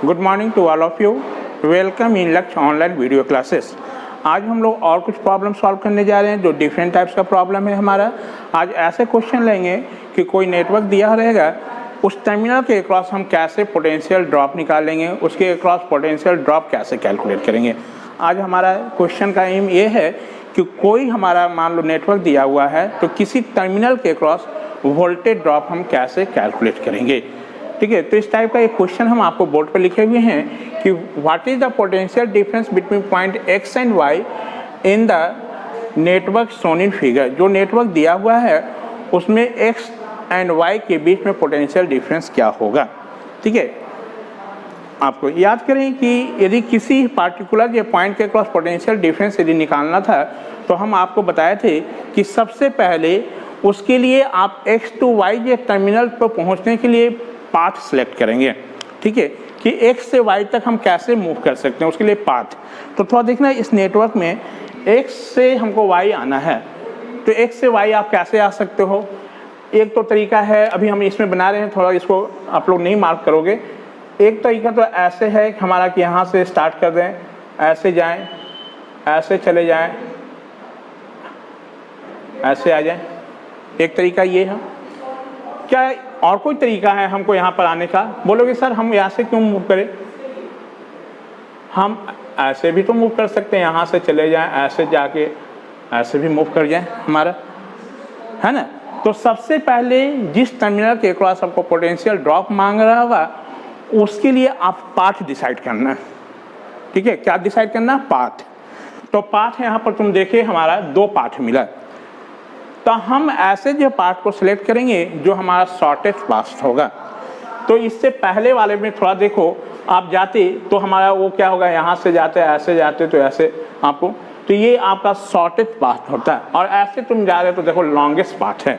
Good morning to all of you. Welcome in Lakshya online video classes. आज हम लोग और कुछ प्रॉब्लम सॉल्व करने जा रहे हैं जो डिफरेंट टाइप्स का प्रॉब्लम है हमारा। आज ऐसे क्वेश्चन लेंगे कि कोई नेटवर्क दिया रहेगा, उस टर्मिनल के अक्रॉस हम कैसे पोटेंशियल ड्रॉप निकालेंगे, उसके अक्रॉस पोटेंशियल ड्रॉप कैसे कैलकुलेट करेंगे। आज हमारा क्वेश्चन का एम ये है कि कोई हमारा मान लो नेटवर्क दिया हुआ है तो किसी टर्मिनल के अक्रॉस वोल्टेज ड्रॉप हम कैसे कैलकुलेट करेंगे। ठीक है, तो इस टाइप का एक क्वेश्चन हम आपको बोर्ड पर लिखे हुए हैं कि what is the potential difference between point X and Y in the network shown in figure. जो नेटवर्क दिया हुआ है उसमें एक्स एंड वाई के बीच में पोटेंशियल डिफरेंस क्या होगा। ठीक है, आपको याद करें कि यदि किसी पार्टिकुलर ये पॉइंट के क्रॉस पोटेंशियल डिफरेंस यदि निकालना था तो हम आपको बताए थे कि सबसे पहले उसके लिए आप x टू y ये टर्मिनल पर पहुंचने के लिए पाथ सिलेक्ट करेंगे। ठीक है, कि x से y तक हम कैसे मूव कर सकते हैं, उसके लिए पाथ। तो थोड़ा देखना इस नेटवर्क में x से हमको y आना है, तो x से y आप कैसे आ सकते हो। एक तो तरीका है, अभी हम इसमें बना रहे हैं, थोड़ा इसको आप लोग नहीं मार्क करोगे। एक तरीका तो ऐसे है कि हमारा कि यहाँ से स्टार्ट कर दें, ऐसे जाएं, ऐसे चले जाएं, ऐसे आ जाएं। एक तरीका ये है। क्या और कोई तरीका है हमको यहाँ पर आने का? बोलोगे सर हम यहाँ से क्यों मूव करें, हम ऐसे भी तो मूव कर सकते हैं, यहाँ से चले जाएं, ऐसे जाके ऐसे भी मूव कर जाएं हमारा, है ना। तो सबसे पहले जिस टर्मिनल के क्रॉस आपको पोटेंशियल ड्रॉप मांग रहा होगा उसके लिए आप पाथ डिसाइड करना है। ठीक है, क्या डिसाइड करना? पाथ। तो पाथ यहाँ पर तुम देखिए हमारा दो पाथ मिला, तो हम ऐसे जो पाथ को सिलेक्ट करेंगे जो हमारा शॉर्टेस्ट पाथ होगा। तो इससे पहले वाले में थोड़ा देखो, आप जाते तो हमारा वो क्या होगा, यहाँ से जाते ऐसे जाते तो ऐसे आपको, तो ये आपका शॉर्टेस्ट पाथ होता है। और ऐसे तुम जा रहे हो तो देखो लॉन्गेस्ट पाथ है।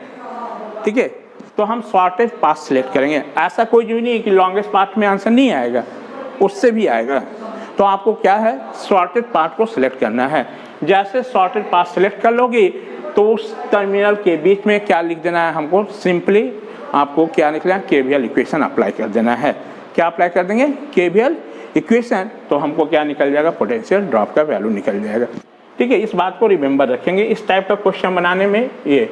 ठीक है, तो हम शॉर्टेस्ट पाथ सिलेक्ट करेंगे। ऐसा कोई जो नहीं है कि लॉन्गेस्ट पाथ में आंसर नहीं आएगा, उससे भी आएगा। तो आपको क्या है, शॉर्टेस्ट पाथ को सिलेक्ट करना है। जैसे शॉर्टेस्ट पाथ सिलेक्ट कर लोगे तो उस टर्मिनल के बीच में क्या लिख देना है हमको, सिंपली आपको क्या लिखना है, केवीएल इक्वेशन अप्लाई कर देना है। क्या अप्लाई कर देंगे? KVL equation. तो हमको क्या निकल जाएगा, पोटेंशियल ड्रॉप का वैल्यू निकल जाएगा। ठीक है, इस बात को रिमेंबर रखेंगे इस टाइप का क्वेश्चन बनाने में। ये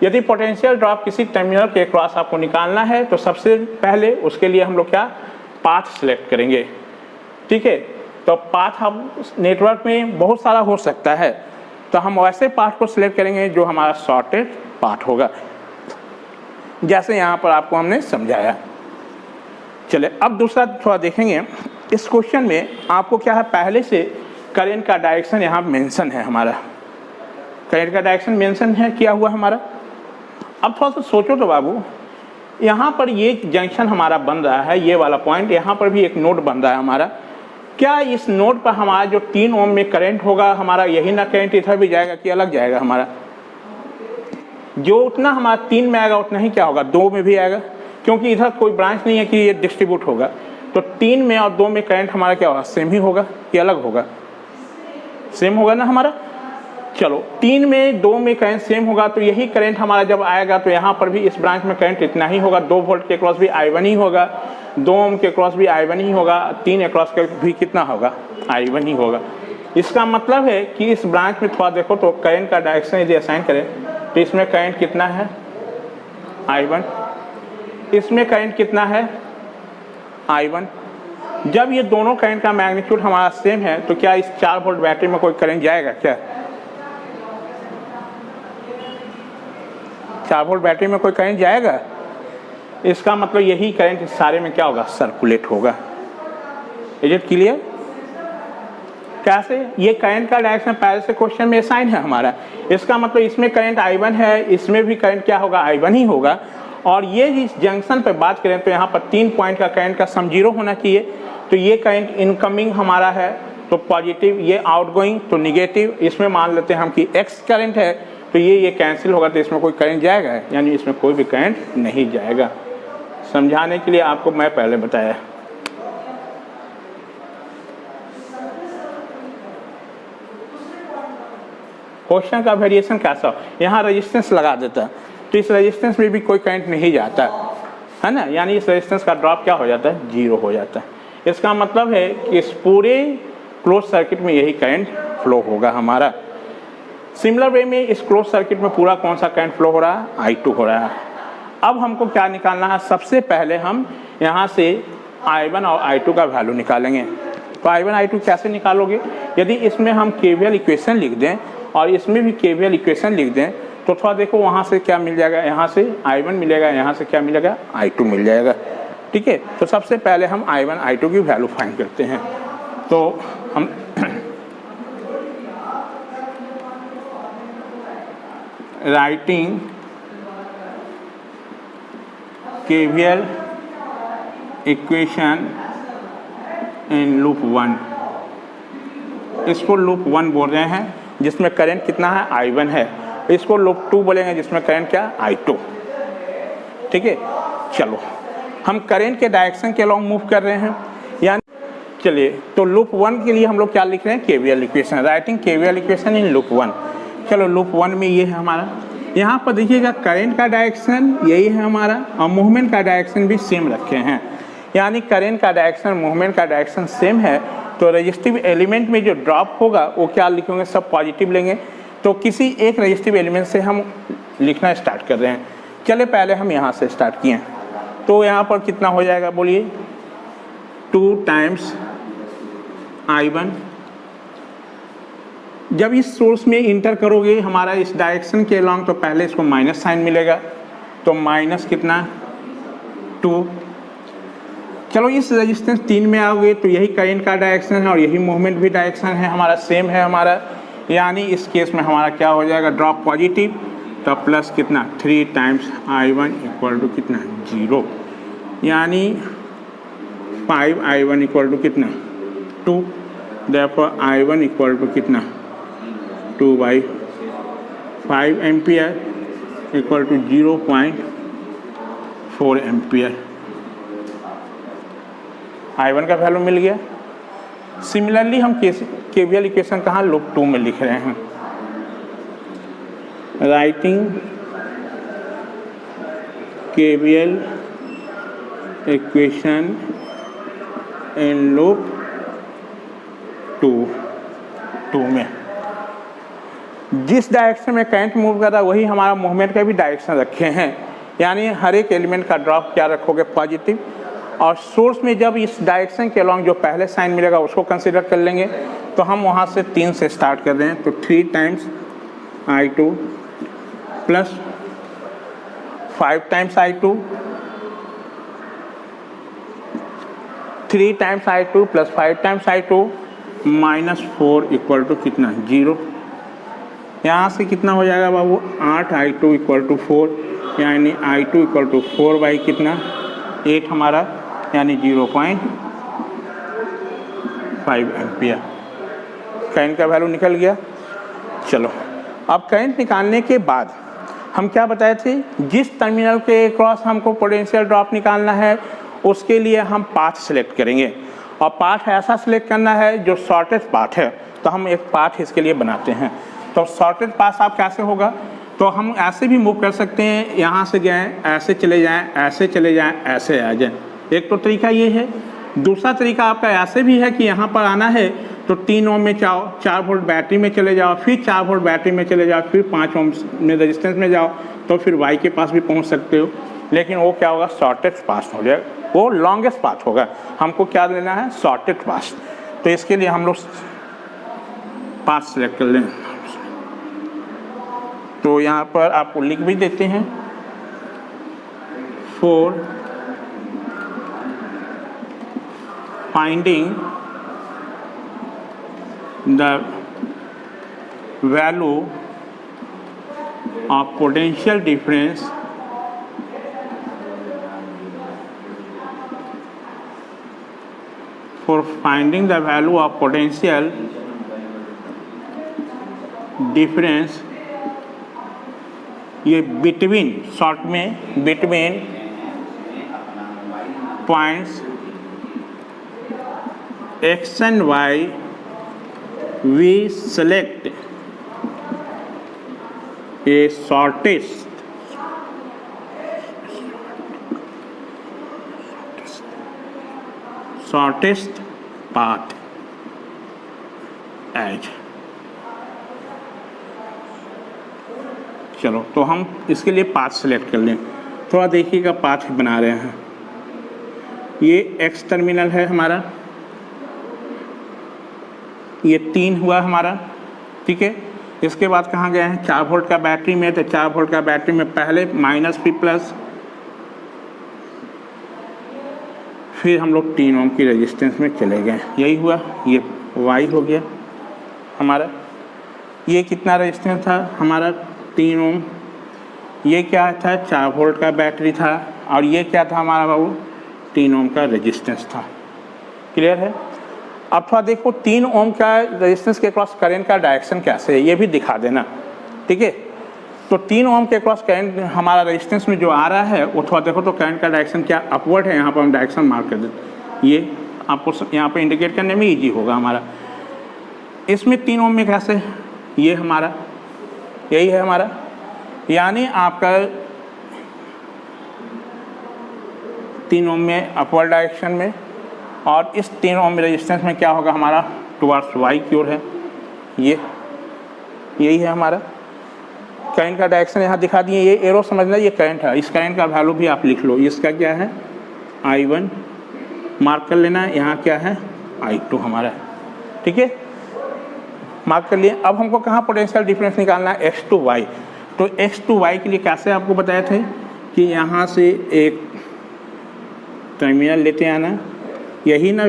यदि पोटेंशियल ड्रॉप किसी टर्मिनल के क्रॉस आपको निकालना है तो सबसे पहले उसके लिए हम लोग क्या पाथ सिलेक्ट करेंगे। ठीक है, तो पाथ हम नेटवर्क में बहुत सारा हो सकता है, तो हम वैसे पाथ को सिलेक्ट करेंगे जो हमारा शॉर्टेड पाथ होगा, जैसे यहाँ पर आपको हमने समझाया। चले अब दूसरा थोड़ा देखेंगे। इस क्वेश्चन में आपको क्या है, पहले से करंट का डायरेक्शन यहाँ मेंशन है, हमारा करंट का डायरेक्शन मेंशन है किया हुआ हमारा। अब थोड़ा सा सोचो तो बाबू, यहाँ पर ये जंक्शन हमारा बन रहा है, ये वाला पॉइंट, यहाँ पर भी एक नोड बन रहा है हमारा। क्या इस नोड पर हमारा जो 3 ओम में करंट होगा हमारा, यही ना करंट इधर भी जाएगा कि अलग जाएगा हमारा? जो उतना हमारा 3 में आएगा उतना ही क्या होगा, 2 में भी आएगा, क्योंकि इधर कोई ब्रांच नहीं है कि ये डिस्ट्रीब्यूट होगा। तो 3 में और 2 में करंट हमारा क्या होगा, सेम ही होगा कि अलग होगा? सेम होगा ना हमारा। चलो 3 में 2 में करंट सेम होगा, तो यही करंट हमारा जब आएगा तो यहाँ पर भी इस ब्रांच में करंट इतना ही होगा। 2 वोल्ट के क्रॉस भी I1 ही होगा, 2 ओम के क्रॉस भी I1 ही होगा, 3 क्रॉस के भी कितना होगा, I1 ही होगा। इसका मतलब है कि इस ब्रांच में थोड़ा देखो तो करंट का डायरेक्शन यदि असाइन करें तो इसमें करंट कितना है, I1, इसमें करंट कितना है, I1। जब ये दोनों करंट का मैग्नीट्यूड हमारा सेम है तो क्या इस 4 वोल्ट बैटरी में कोई करंट जाएगा क्या? 4 वोल्ट बैटरी में कोई करंट जाएगा? इसका मतलब यही करंट इस सारे में क्या होगा, सर्कुलेट होगा। Is it clear? कैसे? ये करंट का डायरेक्शन पहले से क्वेश्चन में असाइन है हमारा, इसका मतलब इसमें करंट I1 है, इसमें भी करंट क्या होगा, I1 ही होगा। और ये इस जंक्शन पे बात करें तो यहाँ पर 3 पॉइंट का करंट का सम 0 होना चाहिए। तो ये करंट इनकमिंग हमारा है तो पॉजिटिव, ये आउटगोइंग तो निगेटिव। इसमें मान लेते हैं हम कि x करंट है, तो ये कैंसिल होगा, तो इसमें कोई करंट जाएगा, यानी इसमें कोई भी करंट नहीं जाएगा। समझाने के लिए आपको मैं पहले बताया। क्वेश्चन का वेरिएशन कैसा हो, यहाँ रेजिस्टेंस लगा देता तो इस रेजिस्टेंस में भी कोई करंट नहीं जाता है ना, यानी इस रेजिस्टेंस का ड्रॉप क्या हो जाता है, 0 हो जाता है। इसका मतलब है कि इस पूरे क्लोज सर्किट में यही करंट फ्लो होगा हमारा। सिमिलर वे में इस क्लोज सर्किट में पूरा कौन सा करंट फ्लो हो रहा है, I2 हो रहा है। अब हमको क्या निकालना है, सबसे पहले हम यहाँ से I1 और I2 का वैल्यू निकालेंगे। तो I1 I2 कैसे निकालोगे, यदि इसमें हम KVL इक्वेशन लिख दें और इसमें भी KVL इक्वेशन लिख दें तो थोड़ा देखो वहाँ से क्या मिल जाएगा, यहाँ से I1 मिलेगा, यहाँ से क्या मिलेगा, I2 मिल जाएगा। ठीक है, तो सबसे पहले हम I1 I2 की वैल्यू फाइंड करते हैं। तो हम writing KVL equation in loop 1, इसको लूप 1 बोल रहे हैं जिसमें करंट कितना है, I1 है। इसको लूप 2 बोलेंगे जिसमें करंट क्या, I2। ठीक है, चलो हम करंट के डायरेक्शन के अलॉन्ग मूव कर रहे हैं, यानी चलिए तो लूप 1 के लिए हम लोग क्या लिख रहे हैं, KVL equation, writing KVL equation in loop 1। चलो लूप 1 में ये है हमारा, यहाँ पर देखिएगा करंट का डायरेक्शन यही है हमारा और मूवमेंट का डायरेक्शन भी सेम रखे हैं, यानी करंट का डायरेक्शन मूवमेंट का डायरेक्शन सेम है। तो रेजिस्टिव एलिमेंट में जो ड्रॉप होगा वो क्या लिखेंगे, सब पॉजिटिव लेंगे। तो किसी एक रेजिस्टिव एलिमेंट से हम लिखना स्टार्ट कर रहे हैं। चले पहले हम यहाँ से स्टार्ट किए, तो यहाँ पर कितना हो जाएगा बोलिए, 2 टाइम्स I1। जब इस सोर्स में इंटर करोगे हमारा इस डायरेक्शन के अलॉन्ग तो पहले इसको माइनस साइन मिलेगा, तो माइनस कितना 2। चलो इस रेजिस्टेंस 3 में आओगे तो यही करंट का डायरेक्शन है और यही मूवमेंट भी डायरेक्शन है हमारा, सेम है हमारा, यानी इस केस में हमारा क्या हो जाएगा, ड्रॉप पॉजिटिव, तो प्लस कितना 3 टाइम्स I1 इक्वल टू कितना 0, यानी 5I1 इक्वल टू कितना 2, देयरफॉर I1 इक्वल टू कितना 2/5 ampere equal to 0.4 ampere. I1 का वैल्यू मिल गया। सिमिलरली हम KVL इक्वेशन कहाँ, लूप 2 में लिख रहे हैं, writing KVL equation in loop 2 में जिस डायरेक्शन में करंट मूव कर रहा है वही हमारा मूवमेंट का भी डायरेक्शन रखे हैं, यानी हर एक एलिमेंट का ड्रॉप क्या रखोगे, पॉजिटिव। और सोर्स में जब इस डायरेक्शन के अलॉन्ग जो पहले साइन मिलेगा उसको कंसीडर कर लेंगे, तो हम वहाँ से 3 से स्टार्ट कर रहे हैं, तो 3 times I2 plus 5 times I2, 3 times I2 plus 5 times I2 -4 equal to कितना 0। यहाँ से कितना हो जाएगा बाबू, 8 I2 इक्वल टू 4, यानी I2 इक्वल टू 4 बाई कितना 8 हमारा, यानी 0.5 एम्पियर। करंट का वैल्यू निकल गया। चलो अब करंट निकालने के बाद हम क्या बताए थे, जिस टर्मिनल के क्रॉस हमको पोटेंशियल ड्रॉप निकालना है उसके लिए हम पाथ सेलेक्ट करेंगे, और पाथ ऐसा सेलेक्ट करना है जो शॉर्टेस्ट पाथ है। तो हम एक पाथ इसके लिए बनाते हैं। तो शॉर्टेस्ट पाथ आप कैसे होगा, तो हम ऐसे भी मूव कर सकते हैं, यहाँ से जाएँ ऐसे चले जाएँ, ऐसे चले जाएँ, ऐसे आ जाएँ, एक तो तरीका ये है। दूसरा तरीका आपका ऐसे भी है कि यहाँ पर आना है तो 3 ओम में जाओ, 4 वोल्ट बैटरी में चले जाओ, फिर 4 वोल्ट बैटरी में चले जाओ, फिर 5 ओम में रेजिस्टेंस में जाओ, तो फिर वाई के पास भी पहुँच सकते हो। लेकिन वो क्या होगा, शॉर्टेस्ट पाथ हो जाएगा, वो लॉन्गेस्ट पाथ होगा। हमको क्या लेना है, शॉर्टेस्ट पाथ। तो इसके लिए हम लोग पाथ सेलेक्ट कर लें। तो यहाँ पर आपको लिख भी देते हैं, 4 finding the value of potential difference for finding the value of potential difference, ये बिटवीन, शॉर्ट में between points X and Y, we select a shortest shortest path as. चलो तो हम इसके लिए पाथ सेलेक्ट कर लें। थोड़ा देखिएगा पाथ बना रहे हैं। ये एक्स टर्मिनल है हमारा, ये 3 हुआ हमारा, ठीक है। इसके बाद कहाँ गए हैं, 4 वोल्ट का बैटरी में, तो 4 वोल्ट का बैटरी में पहले -P+, फिर हम लोग 3 ओम की रेजिस्टेंस में चले गए, यही हुआ। ये वाई हो गया हमारा। ये कितना रेजिस्टेंस था हमारा, 3 ओम। ये क्या था, 4 वोल्ट का बैटरी था, और ये क्या था हमारा बाबू, 3 ओम का रेजिस्टेंस था। क्लियर है। अब थोड़ा देखो 3 ओम का रेजिस्टेंस के क्रॉस करंट का डायरेक्शन कैसे है, ये भी दिखा देना, ठीक है। तो 3 ओम के क्रॉस करंट हमारा रेजिस्टेंस में जो आ रहा है वो थोड़ा देखो तो करंट का डायरेक्शन क्या अपवर्ड है। यहाँ पर हम डायरेक्शन मार्क कर देते, ये आपको यहाँ पे इंडिकेट करने में ईजी होगा हमारा। इसमें 3 ओम में कैसे, ये हमारा यही है हमारा, यानी आपका 3 ओम में अपवर्ड डायरेक्शन में, और इस 3 ओम रेजिस्टेंस में क्या होगा हमारा, टुवर्ड्स वाई की ओर है। ये यही है हमारा करंट का डायरेक्शन, यहाँ दिखा दिए। ये एरो समझना, ये करंट है। इस करंट का वैल्यू भी आप लिख लो, इसका क्या है I1 मार्क कर लेना, यहाँ क्या है I2 हमारा, ठीक है, मार्क कर लिए। अब हमको कहाँ पोटेंशियल डिफरेंस निकालना है, x to y। तो x to y के लिए कैसे आपको बताए थे कि यहाँ से एक टर्मिनल लेते आना, यही ना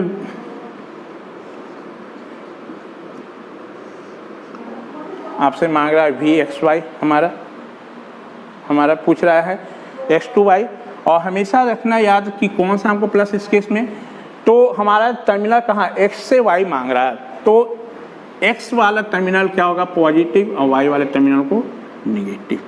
आपसे मांग रहा है VXY, हमारा पूछ रहा है x to y। और हमेशा रखना याद कि कौन सा हमको प्लस इस केस में, तो हमारा टर्मिनल कहाँ x से y मांग रहा है, तो x वाला टर्मिनल क्या होगा पॉजिटिव और y वाले टर्मिनल को निगेटिव,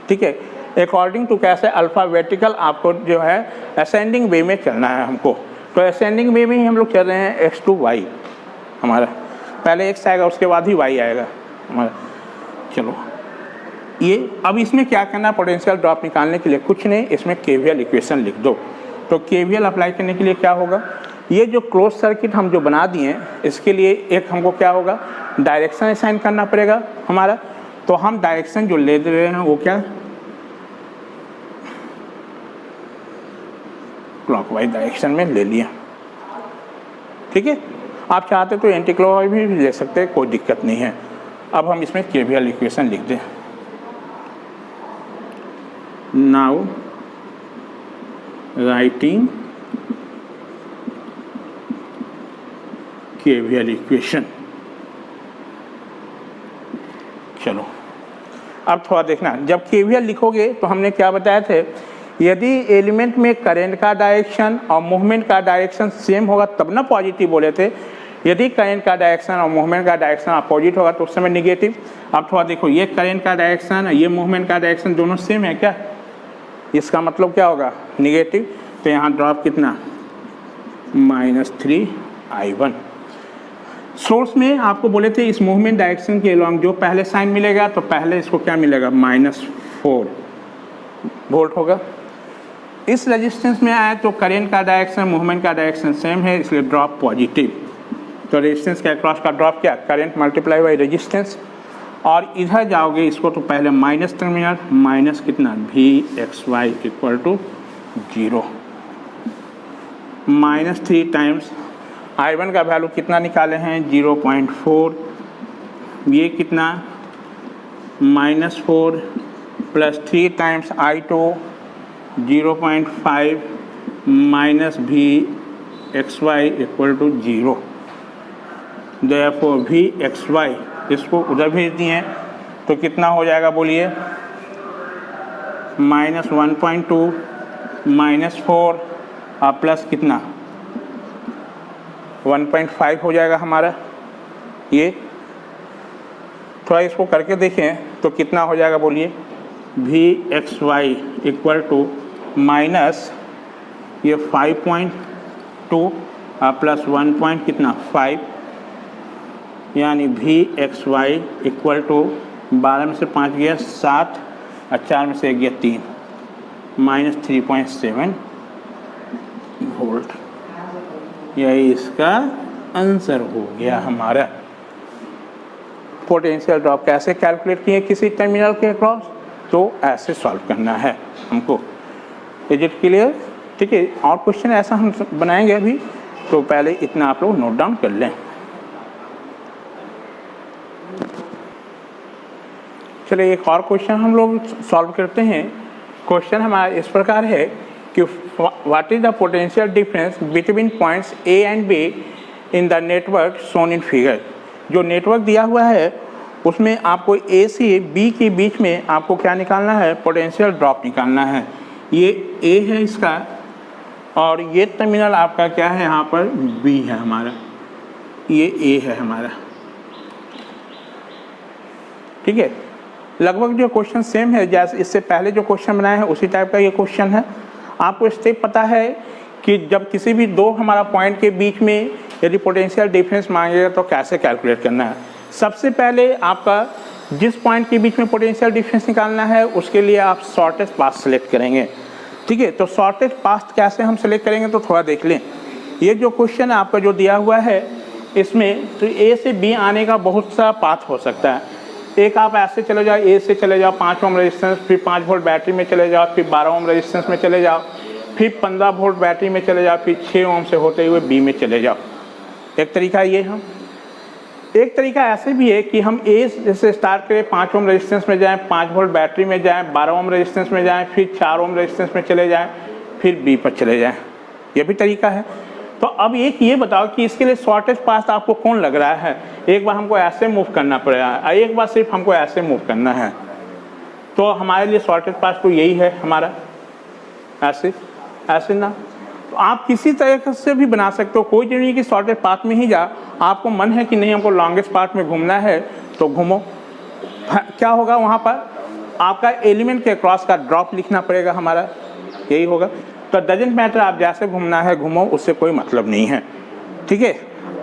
ठीक है। अकॉर्डिंग टू कैसे अल्फ़ाबेटिकल आपको जो है असेंडिंग वे में चलना है हमको, तो असेंडिंग वे में ही हम लोग चल रहे हैं x to y हमारा, पहले x आएगा उसके बाद ही y आएगा हमारा। चलो ये अब इसमें क्या करना है, पोटेंशियल ड्रॉप निकालने के लिए कुछ नहीं, इसमें KVL इक्वेशन लिख दो। तो KVL अप्लाई करने के लिए क्या होगा, ये जो क्लोज सर्किट हम जो बना दिए इसके लिए एक हमको क्या होगा, डायरेक्शन असाइन करना पड़ेगा हमारा। तो हम डायरेक्शन जो ले रहे हैं वो क्या, क्लॉकवाइज डायरेक्शन में ले लिया, ठीक है। आप चाहते तो एंटी क्लॉकवाइज भी ले सकते हैं, कोई दिक्कत नहीं है। अब हम इसमें KVL इक्वेशन लिख दें। Now writing KVL equation. चलो अब थोड़ा देखना, जब KVL लिखोगे तो हमने क्या बताया थे, यदि एलिमेंट में करंट का डायरेक्शन और मूवमेंट का डायरेक्शन सेम होगा तब ना पॉजिटिव बोले थे। यदि करंट का डायरेक्शन और मूवमेंट का डायरेक्शन अपोजिट होगा तो उस समय निगेटिव। अब थोड़ा देखो, ये करंट का डायरेक्शन ये मूवमेंट का डायरेक्शन दोनों सेम है क्या, इसका मतलब क्या होगा निगेटिव। तो यहाँ ड्रॉप कितना -3I1। सोर्स में आपको बोले थे इस मूवमेंट डायरेक्शन के अलॉन्ग जो पहले साइन मिलेगा तो पहले इसको क्या मिलेगा -4 वोल्ट होगा। इस रेजिस्टेंस में आए तो करंट का डायरेक्शन मूवमेंट का डायरेक्शन सेम है, इसलिए ड्रॉप पॉजिटिव। तो रेजिस्टेंस के अक्रॉस का ड्रॉप क्या, करंट मल्टीप्लाई बाई रेजिस्टेंस। और इधर जाओगे इसको तो पहले माइनस टर्मिनल, माइनस कितना VXY = 0, -3 टाइम्स I1 का वैल्यू कितना निकाले हैं 0.4, ये कितना -4 + 3 times I2 0.5 VXY = 0। Therefore VXY इसको उधर भेज दिए तो कितना हो जाएगा बोलिए, -1.2 -4 और प्लस कितना 1.5 हो जाएगा हमारा। ये थोड़ा इसको करके देखें तो कितना हो जाएगा बोलिए, VXY = माइनस ये 5.2 और प्लस 1 कितना 5, यानी VXY = 12 में से 5 गया 7 और 4 में से 1 गया 3, -3.7 वोल्ट। यही इसका आंसर हो गया हमारा। पोटेंशियल ड्रॉप कैसे कैलकुलेट किए किसी टर्मिनल के अक्रॉस, तो ऐसे सॉल्व करना है हमको। Is it clear? ठीक है, और क्वेश्चन ऐसा हम बनाएंगे अभी, तो पहले इतना आप लोग नोट डाउन कर लें। चलिए एक और क्वेश्चन हम लोग सॉल्व करते हैं। क्वेश्चन हमारा इस प्रकार है कि what is the potential difference between points A and be in the network shown in figure. जो नेटवर्क दिया हुआ है उसमें आपको ए से बी के बीच में आपको क्या निकालना है, पोटेंशियल ड्रॉप निकालना है। ये ए है इसका, और ये टर्मिनल आपका क्या है, यहाँ पर बी है हमारा, ये ए है हमारा। ठीक है, लगभग जो क्वेश्चन सेम है जैसे इससे पहले जो क्वेश्चन बनाए हैं उसी टाइप का ये क्वेश्चन है। आपको स्टेप पता है कि जब किसी भी दो हमारा पॉइंट के बीच में यदि पोटेंशियल डिफरेंस मांगेगा तो कैसे कैलकुलेट करना है। सबसे पहले आपका जिस पॉइंट के बीच में पोटेंशियल डिफरेंस निकालना है उसके लिए आप शॉर्टेस्ट पाथ सेलेक्ट करेंगे। ठीक है, तो शॉर्टेस्ट पाथ कैसे हम सेलेक्ट करेंगे तो थोड़ा देख लें। ये जो क्वेश्चन आपका जो दिया हुआ है इसमें तो ए से बी आने का बहुत सा पाथ हो सकता है। एक आप ऐसे चले जाओ, ए से चले जाओ 5 ओम रेजिस्टेंस, फिर 5 वोल्ट बैटरी में चले जाओ, फिर 12 ओम रेजिस्टेंस में चले जाओ, फिर 15 वोल्ट बैटरी में चले जाओ, फिर 6 ओम से होते हुए बी में चले जाओ। एक तरीका ये हम एक तरीका ऐसे भी है कि हम ए से स्टार्ट करें, 5 ओम रेजिस्टेंस में जाएं, 5 वोल्ट बैटरी में जाएं, 12 ओम रेजिस्टेंस में जाएं, फिर 4 ओम रेजिस्टेंस में चले जाएं, फिर बी पर चले जाएं। ये भी तरीका है। तो अब एक ये बताओ कि इसके लिए शॉर्टेस्ट पाथ आपको कौन लग रहा है। एक बार हमको ऐसे मूव करना पड़ेगा, एक बार सिर्फ हमको ऐसे मूव करना है, तो हमारे लिए शॉर्टेस्ट पाथ तो यही है हमारा, ऐसे ऐसे ना। तो आप किसी तरह से भी बना सकते हो, कोई जरूरी कि शॉर्टेस्ट पाथ में ही जा। आपको मन है कि नहीं हमको लॉन्गेस्ट पाथ में घूमना है तो घूमो। क्या होगा वहाँ पर आपका एलिमेंट के क्रॉस का ड्रॉप लिखना पड़ेगा हमारा, यही होगा। तो डजेंट मैटर आप जैसे घूमना है घूमो, उससे कोई मतलब नहीं है। ठीक है,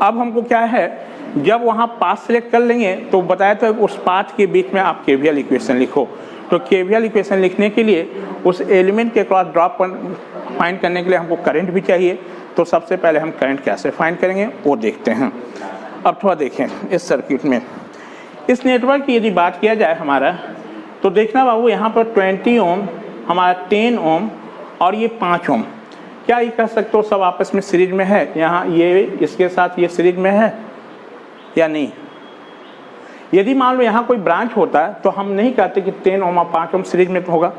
अब हमको क्या है, जब वहाँ पाथ सेलेक्ट कर लेंगे तो बताया तो उस पाथ के बीच में आप केवीएल इक्वेशन लिखो। तो केवीएल इक्वेशन लिखने के लिए उस एलिमेंट के क्रॉस ड्रॉप फाइंड करने के लिए हमको करंट भी चाहिए। तो सबसे पहले हम करंट कैसे फाइंड करेंगे वो देखते हैं। अब थोड़ा देखें इस सर्किट में, इस नेटवर्क की यदि बात किया जाए हमारा, तो देखना बाबू यहाँ पर 20 ओम, हमारा 10 ओम और ये 5 ओम, क्या ये कह सकते हो सब आपस में सीरीज में है। यहाँ ये इसके साथ ये सीरीज में है या नहीं। यदि मान लो यहाँ कोई ब्रांच होता है तो हम नहीं कहते कि 10 ओम और 5 ओम सीरीज में तो होगा,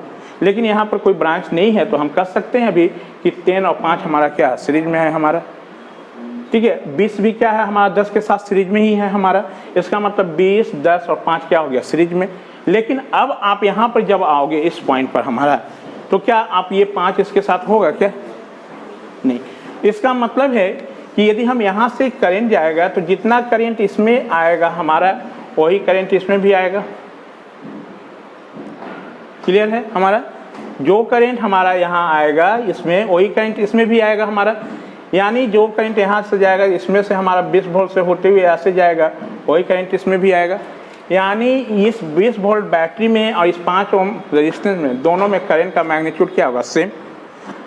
लेकिन यहाँ पर कोई ब्रांच नहीं है तो हम कह सकते हैं अभी कि 10 और 5 हमारा क्या सीरीज में है हमारा। ठीक है, 20 भी क्या है हमारा 10 के साथ सीरीज में ही है हमारा। इसका मतलब 20, 10 और 5 क्या हो गया सीरीज में। लेकिन अब आप यहाँ पर जब आओगे इस पॉइंट पर हमारा, तो क्या आप ये 5 इसके साथ होगा क्या, नहीं। इसका मतलब है कि यदि हम यहाँ से करंट जाएगा तो जितना करंट इसमें आएगा हमारा वही करंट इसमें भी आएगा। क्लियर है हमारा, जो करंट हमारा यहाँ आएगा इसमें वही करंट इसमें भी आएगा हमारा। यानी जो करंट यहाँ से जाएगा इसमें से हमारा 20 वोल्ट से होते हुए ऐसे जाएगा, वही करंट इसमें भी आएगा। यानी इस 20 वोल्ट बैटरी में और इस 5 ओम रेजिस्टेंस में दोनों में करंट का मैग्नीट्यूड क्या होगा, सेम।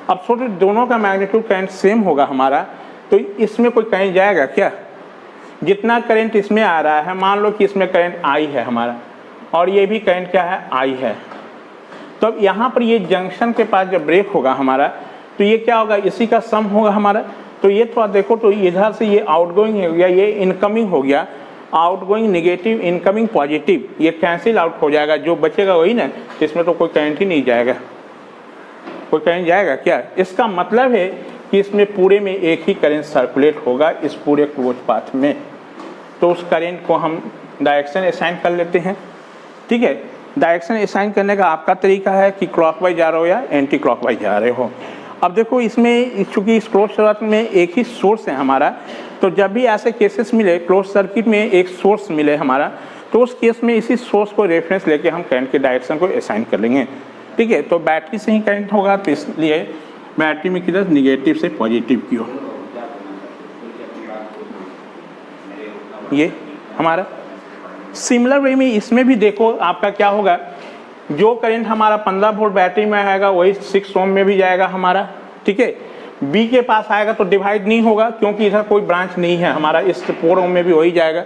अब सोचो दोनों का मैग्नीट्यूड करंट सेम होगा हमारा, तो इसमें कोई करंट जाएगा क्या। जितना करंट इसमें आ रहा है, मान लो कि इसमें करंट आई है हमारा और ये भी करंट क्या है, आई है। तो अब यहाँ पर ये जंक्शन के पास जब ब्रेक होगा हमारा तो ये क्या होगा, इसी का सम होगा हमारा। तो ये थोड़ा देखो, तो इधर से ये आउटगोइंग हो गया, ये इनकमिंग हो गया, आउटगोइंग नेगेटिव, इनकमिंग पॉजिटिव, ये कैंसिल आउट हो जाएगा। जो बचेगा वही ना, तो इसमें तो कोई करंट ही नहीं जाएगा। कोई करंट जाएगा क्या, इसका मतलब है कि इसमें पूरे में एक ही करंट सर्कुलेट होगा इस पूरे क्लोज पाथ में। तो उस करंट को हम डायरेक्शन असाइन कर लेते हैं। ठीक है, डायरेक्शन असाइन करने का आपका तरीका है कि क्लॉकवाइज जा रहे हो या एंटी क्लॉकवाइज जा रहे हो। अब देखो इसमें चूंकि इस क्लोज सर्किट में एक ही सोर्स है हमारा, तो जब भी ऐसे केसेस मिले क्लोज सर्किट में एक सोर्स मिले हमारा, तो उस केस में इसी सोर्स को रेफरेंस लेके हम करंट के डायरेक्शन को असाइन कर लेंगे। ठीक है, तो बैटरी से ही करंट होगा, तो इसलिए बैटरी में किधर, निगेटिव से पॉजिटिव की ओर। ये हमारा सिमिलर वे में इसमें भी देखो आपका क्या होगा, जो करंट हमारा 15 वोल्ट बैटरी में आएगा वही 6 ओम में भी जाएगा हमारा। ठीक है, बी के पास आएगा तो डिवाइड नहीं होगा क्योंकि इधर कोई ब्रांच नहीं है हमारा, इस 4 ओम में भी हो ही जाएगा।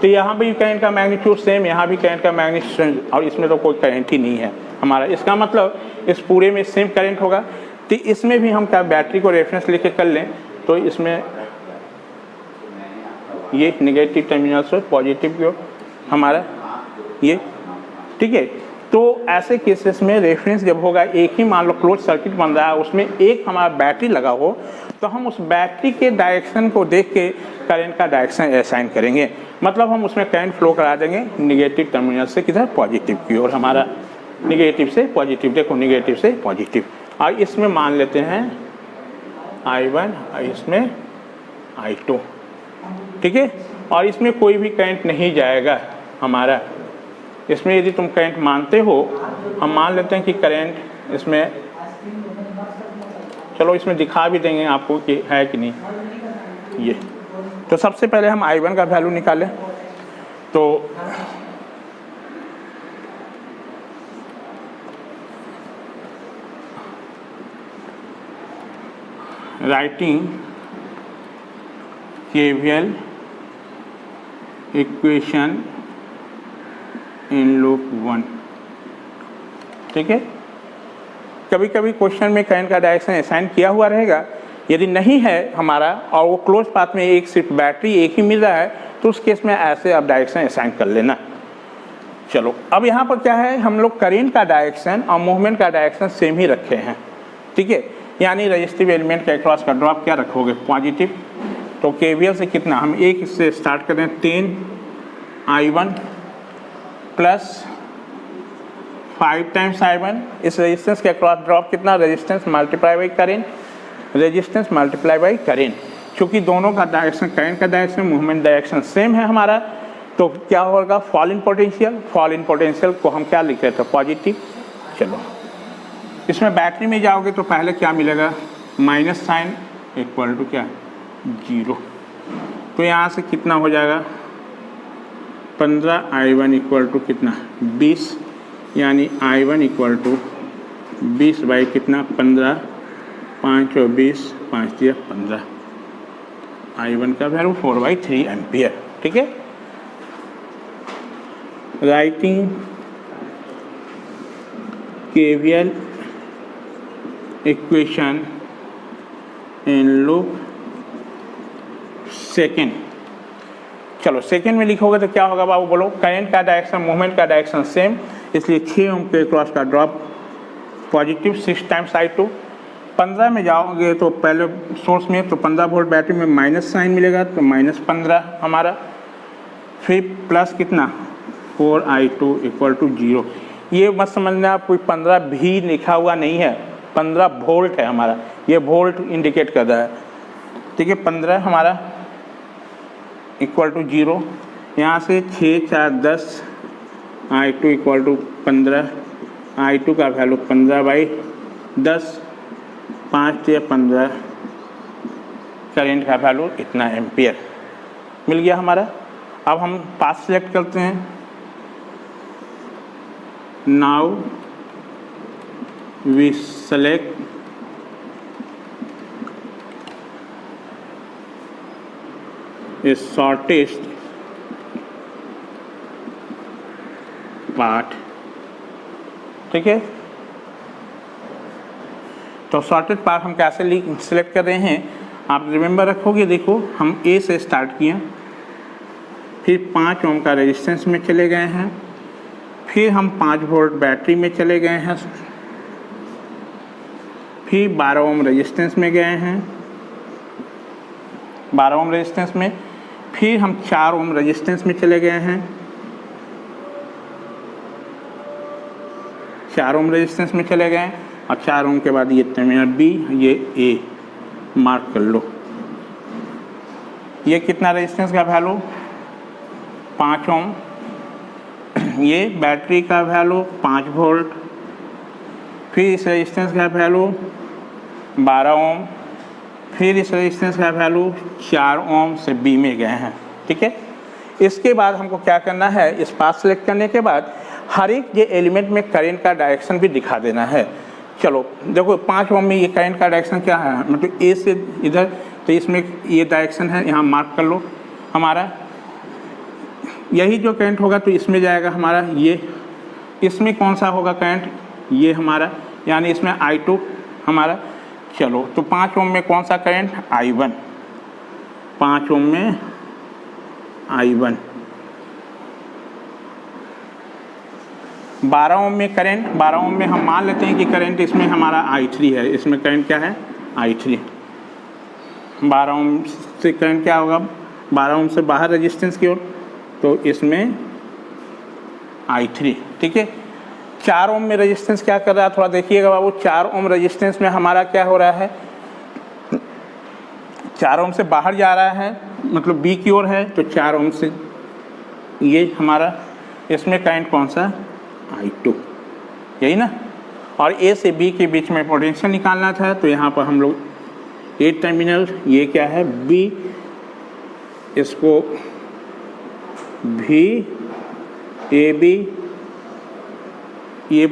तो यहाँ भी करंट का मैग्नीट्यूड सेम, यहाँ भी करंट का मैग्नीट्यूड सेम, और इसमें तो कोई करंट ही नहीं है हमारा। इसका मतलब इस पूरे में सेम करंट होगा। तो इसमें भी हम क्या बैटरी को रेफरेंस लेके कर लें तो इसमें ये नेगेटिव टर्मिनल से पॉजिटिव की ओर हमारा ये, ठीक है। तो ऐसे केसेस में रेफरेंस जब होगा, एक ही मान लो क्लोज सर्किट बन रहा है, उसमें एक हमारा बैटरी लगा हो, तो हम उस बैटरी के डायरेक्शन को देख के करंट का डायरेक्शन असाइन करेंगे। मतलब हम उसमें करंट फ्लो करा देंगे नेगेटिव टर्मिनल से किधर, पॉजिटिव की ओर हमारा, नेगेटिव से पॉजिटिव, देखो नेगेटिव से पॉजिटिव। और इसमें मान लेते हैं I1 और इसमें I2, ठीक है। और इसमें कोई भी करंट नहीं जाएगा हमारा। इसमें यदि तुम करंट मानते हो, हम मान लेते हैं कि करंट इसमें, चलो इसमें दिखा भी देंगे आपको कि है कि नहीं ये। तो सबसे पहले हम I1 का वैल्यू निकालें। तो writing KVL equation in loop 1, ठीक है। कभी कभी क्वेश्चन में करंट का डायरेक्शन असाइन किया हुआ रहेगा, यदि नहीं है हमारा और वो क्लोज पाथ में एक सिर्फ बैटरी एक ही मिल रहा है तो उस केस में ऐसे आप डायरेक्शन असाइन कर लेना। चलो अब यहाँ पर क्या है, हम लोग करंट का डायरेक्शन और मूवमेंट का डायरेक्शन सेम ही रखे हैं, ठीक है। यानी रजिस्टिव एलिमेंट के अक्रॉस का ड्रॉप क्या रखोगे, पॉजिटिव। तो KVL से कितना, हम एक से स्टार्ट कर दें, 10I1 प्लस 5 टाइम्स I1। इस रेजिस्टेंस के अक्रॉस ड्रॉप कितना, resistance multiply by current, resistance multiply by current. चूँकि दोनों का डायरेक्शन, करंट का डायरेक्शन, मूवमेंट डायरेक्शन सेम है हमारा, तो क्या होगा, fall in potential. Fall in potential को हम क्या लिख रहे थे, पॉजिटिव। चलो इसमें बैटरी में जाओगे तो पहले क्या मिलेगा, माइनस साइन इक्वल टू क्या, 0। तो यहाँ से कितना हो जाएगा, 15I1 इक्वल टू कितना, 20। यानी I1 इक्वल टू 20 बाई कितना, 15, 5 और 20, 5 दिया 15। I1 का वैल्यू 4/3 एम्पियर, ठीक है। Writing KVL equation in loop second. चलो सेकेंड में लिखोगे तो क्या होगा बाबू, बोलो। करंट का डायरेक्शन, मूवमेंट का डायरेक्शन सेम, इसलिए 6 ओम के क्रॉस का ड्रॉप पॉजिटिव, 6 टाइम्स I2। 15 में जाओगे तो पहले सोर्स में तो 15 वोल्ट बैटरी में माइनस साइन मिलेगा, तो -15 हमारा, फिर प्लस कितना, 4I2 इक्वल टू 0। ये मत समझना कोई 15 भी लिखा हुआ नहीं है, 15 वोल्ट है हमारा, ये वोल्ट इंडिकेट कर रहा है, ठीक है। 15 हमारा इक्वल टू 0। यहाँ से 6 4 10, I2 इक्वल टू 15, I2 का वैल्यू 15/10, 5 से 15, करंट का वैल्यू इतना एम्पियर मिल गया हमारा। अब हम पाथ सेलेक्ट करते हैं। Now we select a shortest path, ठीक है। तो शॉर्टेस्ट पाथ हम कैसे सिलेक्ट कर रहे हैं, आप रिमेंबर रखोगे। देखो हम A से स्टार्ट किए, फिर 5 ओम का रेजिस्टेंस में चले गए हैं, फिर हम 5 वोल्ट बैटरी में चले गए हैं, फिर 12 ओम रेजिस्टेंस में गए हैं, 12 ओम रेजिस्टेंस में, फिर हम 4 ओम रेजिस्टेंस में चले गए हैं, 4 ओम रेजिस्टेंस में चले गए, और 4 ओम के बाद ये टर्मिनल B, ये A मार्क कर लो। ये कितना रेजिस्टेंस का वैल्यू, 5 ओम। ये बैटरी का वैल्यू 5 वोल्ट, फिर इस रेजिस्टेंस का वैल्यू 12 ओम, फिर इस रेजिस्टेंस का वैल्यू 4 ओम से B में गए हैं, ठीक है। इसके बाद हमको क्या करना है, इस पाथ सेलेक्ट करने के बाद हर एक ये एलिमेंट में करंट का डायरेक्शन भी दिखा देना है। चलो देखो 5 ओम में ये करंट का डायरेक्शन क्या है, मतलब ए से इधर, तो इसमें ये डायरेक्शन है, यहाँ मार्क कर लो हमारा। यही जो करंट होगा तो इसमें जाएगा हमारा ये, इसमें कौन सा होगा करंट, ये हमारा, यानी इसमें I2 हमारा। चलो तो 5 ओम में कौन सा करंट, I1, 5 ओम में I1। 12 ओम में करंट, 12 ओम में हम मान लेते हैं कि करंट इसमें हमारा I3 है, इसमें करंट क्या है, I3। 12 ओम से करंट क्या होगा, 12 ओम से बाहर रेजिस्टेंस की ओर, तो इसमें I3, ठीक है। 4 ओम में रेजिस्टेंस क्या कर रहा है, थोड़ा देखिएगा बाबू। 4 ओम रेजिस्टेंस में हमारा क्या हो रहा है, 4 ओम से बाहर जा रहा है, मतलब बी की ओर है, तो 4 ओम से ये हमारा, इसमें करंट कौन सा, I2, यही ना। और ए से बी के बीच में पोटेंशियल निकालना था, तो यहाँ पर हम लोग ए टर्मिनल, ये क्या है बी, इसको भी ए बी, ये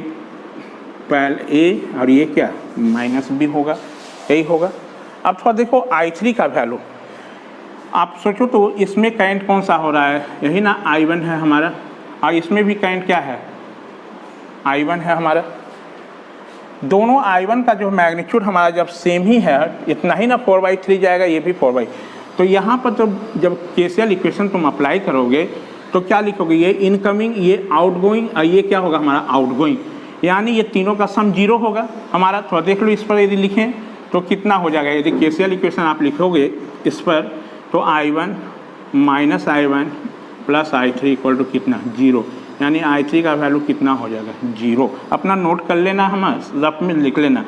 पहले ए और ये क्या माइनस बी होगा, यही होगा। अब थोड़ा देखो I3 का वैल्यू, आप सोचो तो इसमें करंट कौन सा हो रहा है, यही ना I1 है हमारा, और इसमें भी करंट क्या है, I1 है हमारा। दोनों I1 का जो मैग्नीट्यूड हमारा जब सेम ही है, इतना ही ना 4/3 जाएगा, ये भी 4/, तो यहाँ पर तो जब KCL इक्वेशन तुम अप्लाई करोगे तो क्या लिखोगे, ये इनकमिंग, ये आउटगोइंग, और ये क्या होगा हमारा आउटगोइंग, यानी ये तीनों का सम 0 होगा हमारा। थोड़ा देख लो इस पर, यदि लिखें तो कितना हो जाएगा, यदि KCL इक्वेशन आप लिखोगे इस पर, तो I1 minus I1 plus I3 equal to कितना, 0, यानी I3 का वैल्यू कितना हो जाएगा, 0। अपना नोट कर लेना, हम रफ में लिख लेना,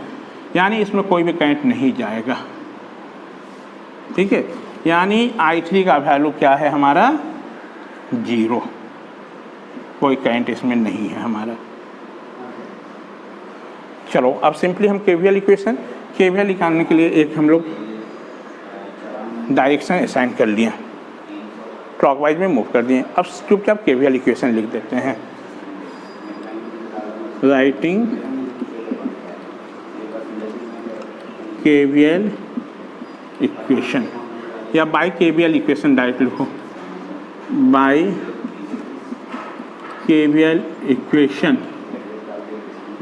यानी इसमें कोई भी करंट नहीं जाएगा, ठीक है। यानी I3 का वैल्यू क्या है हमारा, 0, कोई करंट इसमें नहीं है हमारा। चलो अब सिंपली हम KVL इक्वेशन, KVL निकालने के लिए एक हम लोग डायरेक्शन असाइन कर लिए, क्लॉकवाइज में मूव कर दिए। अब चुपचाप KVL इक्वेशन लिख देते हैं, राइटिंग KVL इक्वेशन, या बाय KVL इक्वेशन डायरेक्ट लिखो, by KVL equation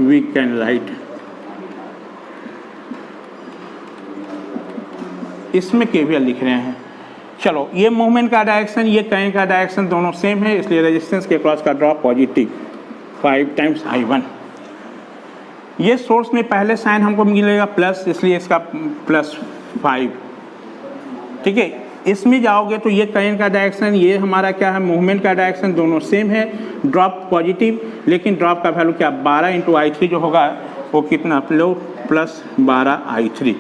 we can write, इसमें KVL लिख रहे हैं। चलो ये मूवमेंट का डायरेक्शन, ये करंट का डायरेक्शन दोनों सेम है, इसलिए रेजिस्टेंस के क्रॉस का ड्रॉप पॉजिटिव 5 टाइम्स I1। ये सोर्स में पहले साइन हमको मिलेगा प्लस, इसलिए इसका +5, ठीक है। इसमें जाओगे तो ये करंट का डायरेक्शन, ये हमारा क्या है मूवमेंट का डायरेक्शन, दोनों सेम है, ड्रॉप पॉजिटिव, लेकिन ड्रॉप का वैल्यू क्या 12 × I3 जो होगा वो कितना +12 I3,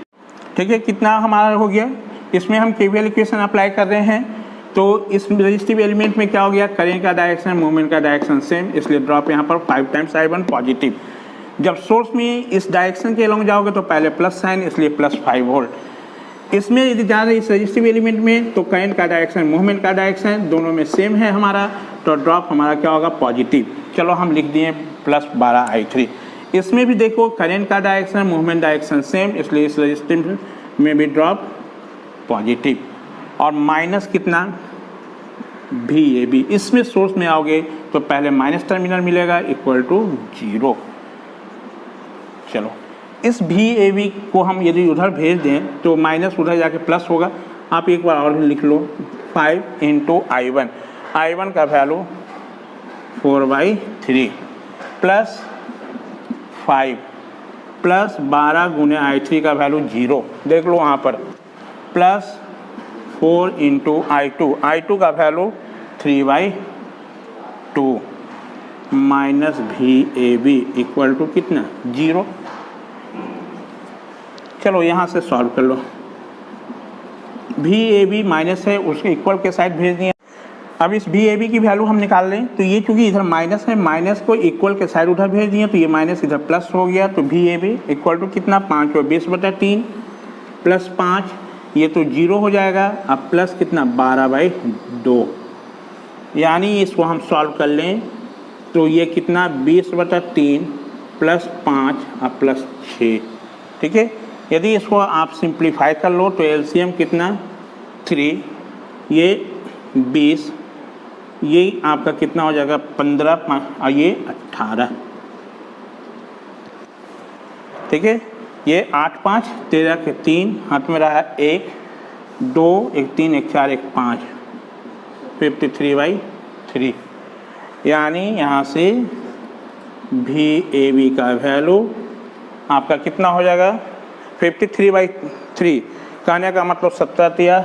ठीक है। कितना हमारा हो गया, इसमें हम KVL इक्वेशन अप्लाई कर रहे हैं, तो इस रेजिस्टिव एलिमेंट में क्या हो गया, करंट का डायरेक्शन मूवमेंट का डायरेक्शन सेम, इसलिए ड्रॉप यहाँ पर 5 टाइम्स I1 पॉजिटिव। जब सोर्स में इस डायरेक्शन के अलॉन्ग जाओगे तो पहले प्लस साइन, इसलिए +5 वोल्ट। इसमें यदि जा रहे इस रेजिस्टिव एलिमेंट में तो करंट का डायरेक्शन मूवमेंट का डायरेक्शन दोनों में सेम है हमारा, तो ड्रॉप हमारा क्या होगा पॉजिटिव। चलो हम लिख दिए +12 I3। इसमें भी देखो करंट का डायरेक्शन मूवमेंट डायरेक्शन सेम, इसलिए इस रेजिस्टिव में भी ड्रॉप पॉजिटिव, और माइनस कितना VAB। इसमें सोर्स में आओगे तो पहले माइनस टर्मिनल मिलेगा इक्वल टू 0। चलो इस VAB को हम यदि उधर भेज दें तो माइनस उधर जाके प्लस होगा। आप एक बार और लिख लो 5 × I1, I1 का वैल्यू 4/3 प्लस 5 प्लस 12 × I3 का वैल्यू 0, देख लो वहाँ पर, प्लस 4 × I2, I2 का value 3/2 minus VAB equal to कितना 0। चलो यहाँ से सॉल्व कर लो, VAB माइनस है उसके इक्वल के साइड भेज दिए। अब इस VAB की वैल्यू हम निकाल लें, तो ये चूँकि इधर माइनस है, माइनस को इक्वल के साइड उधर भेज दिए तो ये माइनस इधर प्लस हो गया, तो VAB इक्वल टू कितना 5 और 20/3 प्लस 5, ये तो 0 हो जाएगा। अब प्लस कितना 12/2, यानी इसको हम सॉल्व कर लें तो ये कितना 20/3 +5 और +6, ठीक है। यदि इसको आप सिंप्लीफाई कर लो तो एलसीएम कितना 3, ये 20, ये आपका कितना हो जाएगा 15 और ये 18, ठीक है। ये 8 5 13 के 3 हाथ में रहा 1 2 1 3 1 4 1 5 53/3, यानी यहाँ से VAB का वैल्यू आपका कितना हो जाएगा 53/3, कहने का मतलब 17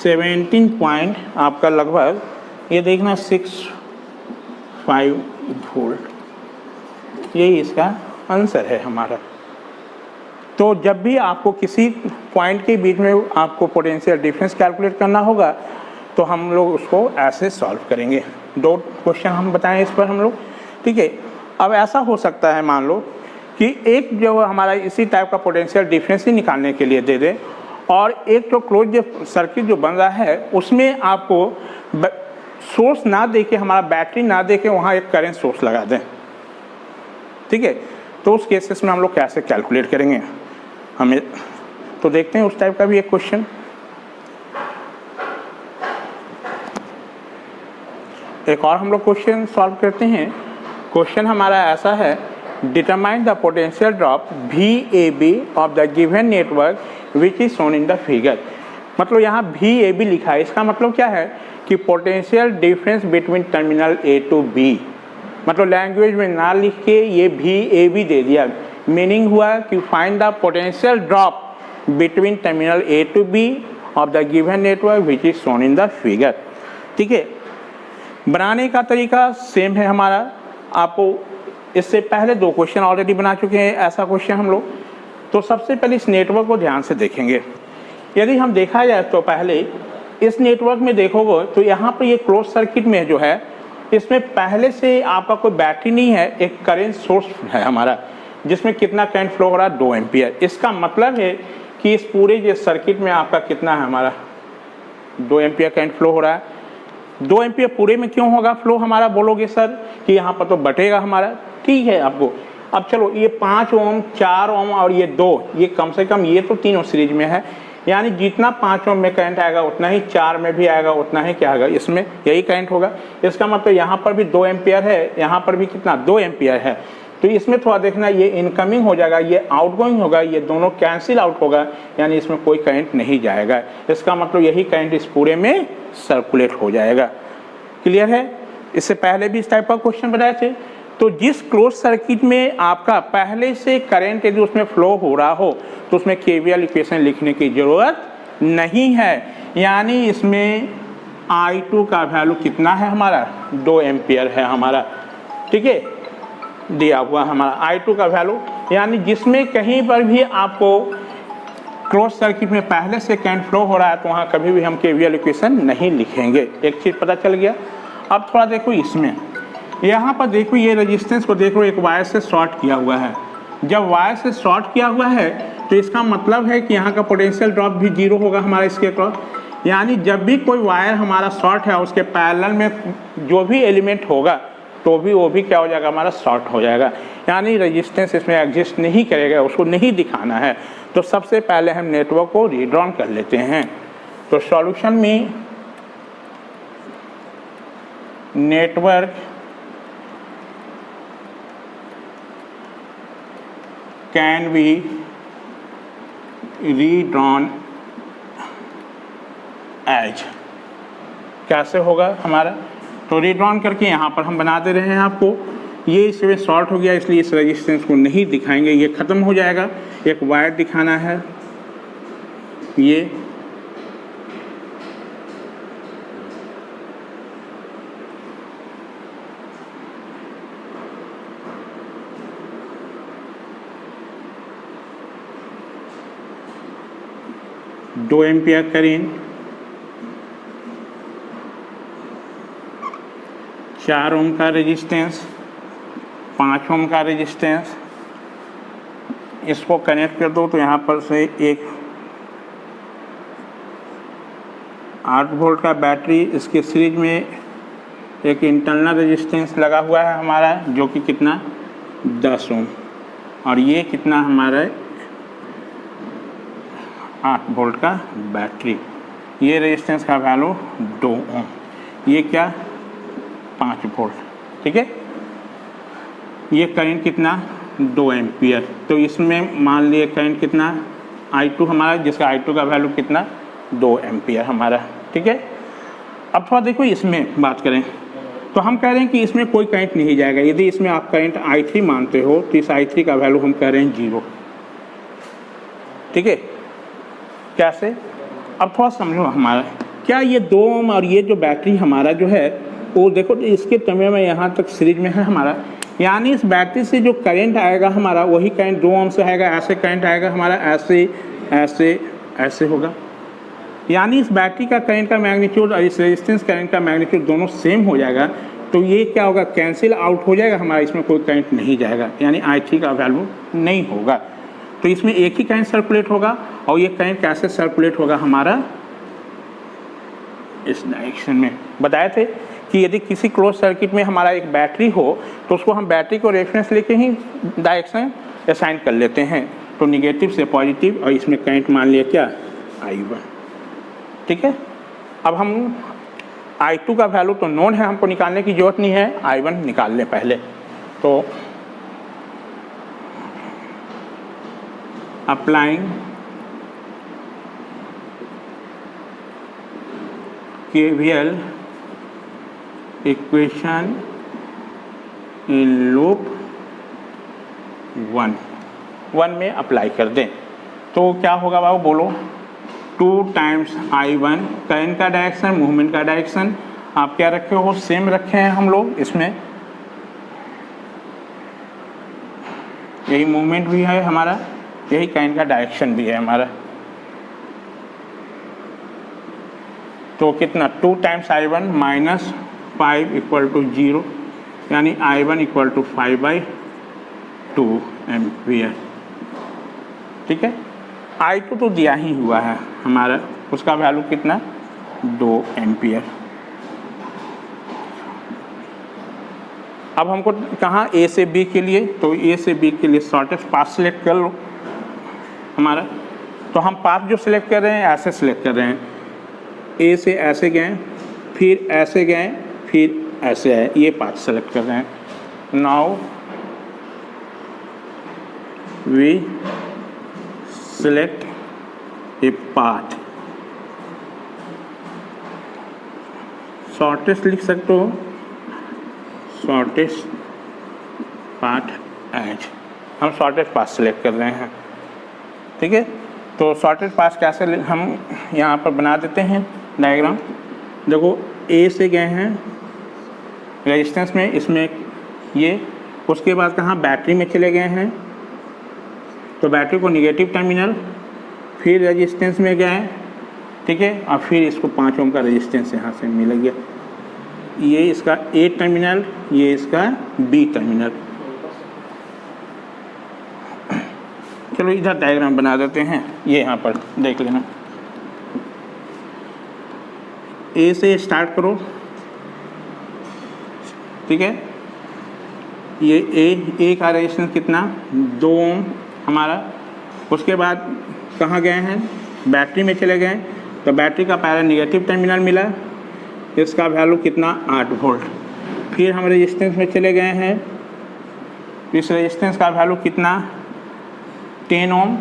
17 पॉइंट आपका लगभग ये देखना 65 वोल्ट, यही इसका आंसर है हमारा। तो जब भी आपको किसी पॉइंट के बीच में आपको पोटेंशियल डिफरेंस कैलकुलेट करना होगा तो हम लोग उसको ऐसे सॉल्व करेंगे। 2 क्वेश्चन हम बताएं इस पर हम लोग, ठीक है। अब ऐसा हो सकता है मान लो कि एक जो हमारा इसी टाइप का पोटेंशियल डिफरेंस ही निकालने के लिए दे दे और एक तो क्लोज जो सर्किट जो बन रहा है उसमें आपको सोर्स ना दे के, हमारा बैटरी ना दे के वहाँ एक करंट सोर्स लगा दें, ठीक है। तो उस केसेस में हम लोग कैसे कैलकुलेट करेंगे हमें, तो देखते हैं उस टाइप का भी एक क्वेश्चन। एक और हम लोग क्वेश्चन सॉल्व करते हैं। क्वेश्चन हमारा ऐसा है, determine the potential drop VAB of the given network which is shown in the figure. मतलब यहाँ VAB लिखा है, इसका मतलब क्या है कि potential difference between terminal A to B, मतलब लैंग्वेज में ना लिख के ये VAB दे दिया। मीनिंग हुआ कि find the potential drop between terminal A to B of the given network which is shown in the figure, ठीक है। बनाने का तरीका सेम है हमारा, आपको इससे पहले 2 क्वेश्चन ऑलरेडी बना चुके हैं ऐसा क्वेश्चन हम लोग। तो सबसे पहले इस नेटवर्क को ध्यान से देखेंगे। यदि हम देखा जाए तो पहले इस नेटवर्क में देखोगे तो यहाँ पर ये क्लोज सर्किट में जो है इसमें पहले से आपका कोई बैटरी नहीं है, एक करंट सोर्स है हमारा जिसमें कितना करंट फ्लो हो रहा है 2 एम्पियर। इसका मतलब है कि इस पूरे जो सर्किट में आपका कितना है हमारा 2 एम्पियर करंट फ्लो हो रहा है। 2 एम्पियर पूरे में क्यों होगा फ्लो हमारा, बोलोगे सर कि यहाँ पर तो बटेगा हमारा, ठीक है आपको। अब चलो ये 5 ओम 4 ओम और ये 2, ये कम से कम ये तो तीनों सीरीज में है, यानी जितना 5 ओम में करंट आएगा उतना ही 4 में भी आएगा, उतना ही क्या आएगा इसमें यही करंट होगा। इसका मतलब यहाँ पर भी 2 एम्पियर है, यहाँ पर भी कितना 2 एम्पियर है। तो इसमें थोड़ा देखना, ये इनकमिंग हो जाएगा, ये आउटगोइंग होगा, ये दोनों कैंसिल आउट होगा, यानी इसमें कोई करंट नहीं जाएगा। इसका मतलब यही करंट इस पूरे में सर्कुलेट हो जाएगा। क्लियर है? इससे पहले भी इस टाइप का क्वेश्चन बनाए थे। तो जिस क्लोज सर्किट में आपका पहले से करंट यदि उसमें फ्लो हो रहा हो तो उसमें केवीएल इक्वेशन लिखने की ज़रूरत नहीं है, यानी इसमें I2 का वैल्यू कितना है हमारा 2 एम्पियर है हमारा, ठीक है, दिया हुआ हमारा I2 का वैल्यू। यानी जिसमें कहीं पर भी आपको क्लोज सर्किट में पहले से करंट फ्लो हो रहा है तो वहाँ कभी भी हम केवीएल इक्वेशन नहीं लिखेंगे। एक चीज़ पता चल गया। अब थोड़ा देखो इसमें, यहाँ पर देखो ये रेजिस्टेंस को देखो एक वायर से शॉर्ट किया हुआ है। जब वायर से शॉर्ट किया हुआ है तो इसका मतलब है कि यहाँ का पोटेंशियल ड्रॉप भी 0 होगा हमारा इसके अक्रॉस। यानी जब भी कोई वायर हमारा शॉर्ट है उसके पैरेलल में जो भी एलिमेंट होगा तो भी वो भी क्या हो जाएगा हमारा शॉर्ट हो जाएगा, यानी रेजिस्टेंस इसमें एग्जिस्ट नहीं करेगा, उसको नहीं दिखाना है। तो सबसे पहले हम नेटवर्क को रीड्रॉन कर लेते हैं। तो सॉल्यूशन में network can be redrawn as, कैसे होगा हमारा, तो रीड्रॉन करके यहाँ पर हम बना दे रहे हैं आपको। ये इसमें शॉर्ट हो गया इसलिए इस रेजिस्टेंस को नहीं दिखाएंगे, ये ख़त्म हो जाएगा। एक वायर दिखाना है, ये दो एम्पियर करंट, 4 ओम का रेजिस्टेंस, 5 ओम का रेजिस्टेंस, इसको कनेक्ट कर दो तो यहाँ पर से एक 8 वोल्ट का बैटरी, इसके सीरीज में एक इंटरनल रेजिस्टेंस लगा हुआ है हमारा जो कि कितना 10 ओम, और ये कितना हमारा 8 वोल्ट का बैटरी, ये रेजिस्टेंस का वैल्यू 2 ओम, ये क्या 5 वोल्ट, ठीक है। ये करंट कितना 2 एम्पियर, तो इसमें मान लिए करंट कितना I2 हमारा, जिसका I2 का वैल्यू कितना 2 एम्पियर हमारा, ठीक है। अब थोड़ा देखो इसमें बात करें तो हम कह रहे हैं कि इसमें कोई करंट नहीं जाएगा। यदि इसमें आप करंट I3 मानते हो तो इस I3 का वैल्यू हम कह रहे हैं 0, ठीक है। कैसे, अब थोड़ा समझो हमारा, क्या ये 2 ओम और ये जो बैटरी हमारा जो है वो देखो इसके टर्मिनल में यहाँ तक सीरीज में है हमारा, यानी इस बैटरी से जो करंट आएगा हमारा वही करंट 2 ओम से आएगा, ऐसे करंट आएगा हमारा, ऐसे ऐसे ऐसे होगा, यानी इस बैटरी का करंट का मैग्नीट्यूड और इस रेजिस्टेंस करंट का मैग्नीट्यूड दोनों सेम हो जाएगा। तो ये क्या होगा, कैंसिल आउट हो जाएगा हमारा, इसमें कोई करंट नहीं जाएगा, यानी I3 का वैल्यू नहीं होगा। तो इसमें एक ही करंट सर्कुलेट होगा, और ये करंट कैसे सर्कुलेट होगा हमारा, इस डायरेक्शन में। बताए थे कि यदि किसी क्लोज सर्किट में हमारा एक बैटरी हो तो उसको हम बैटरी को रेफरेंस लेके ही डायरेक्शन असाइन कर लेते हैं, तो निगेटिव से पॉजिटिव, और इसमें करंट मान लिया क्या I1, ठीक है। अब हम I2 का वैल्यू तो नोन है, हमको निकालने की जरूरत नहीं है, I1 निकाल लें पहले। तो applying KVL equation in loop 1 में अप्लाई कर दें तो क्या होगा बाबू, बोलो। 2 टाइम्स I1 करंट का डायरेक्शन, मूवमेंट का डायरेक्शन आप क्या रखे हो, सेम रखे हैं हम लोग, इसमें यही मूवमेंट भी है हमारा, यही करंट का डायरेक्शन भी है हमारा। तो कितना 2 times I1 minus 5 equal to 0, यानी I1 इक्वल टू 5/2 एम्पियर, ठीक है। I2 तो दिया ही हुआ है हमारा, उसका वैल्यू कितना 2 एम्पियर। अब हमको कहाँ A से B के लिए, तो A से B के लिए शॉर्टेस्ट पाथ सिलेक्ट कर लो हमारा। तो हम पाथ जो सिलेक्ट कर रहे हैं ऐसे सिलेक्ट कर रहे हैं, A से ऐसे गए, फिर ऐसे गए, फिर ऐसे आए, ये पाथ सेलेक्ट कर रहे हैं। Now we select a path, shortest लिख सकते हो, शॉर्टेस्ट पाथ एज, हम शॉर्टेस्ट पाथ सेलेक्ट कर रहे हैं, ठीक है। तो शॉर्टेस्ट पाथ कैसे हम यहाँ पर बना देते हैं डायग्राम। देखो A से गए हैं रेजिस्टेंस में, इसमें ये, उसके बाद कहाँ बैटरी में चले गए हैं, तो बैटरी को निगेटिव टर्मिनल, फिर रेजिस्टेंस में गए, ठीक है, और फिर इसको 5 ओम का रेजिस्टेंस यहाँ से मिल गया, ये इसका A टर्मिनल, ये इसका B टर्मिनल। चलो इधर डायग्राम बना देते हैं, ये यहाँ पर देख लेना। A से स्टार्ट करो, ठीक है, ये A का रेजिस्टेंस कितना 2 ओम हमारा। उसके बाद कहाँ गए हैं, बैटरी में चले गए, तो बैटरी का पहला निगेटिव टर्मिनल मिला, इसका वैल्यू कितना 8 वोल्ट। फिर हम रेजिस्टेंस में चले गए हैं, इस रेजिस्टेंस का वैल्यू कितना 10 ओम।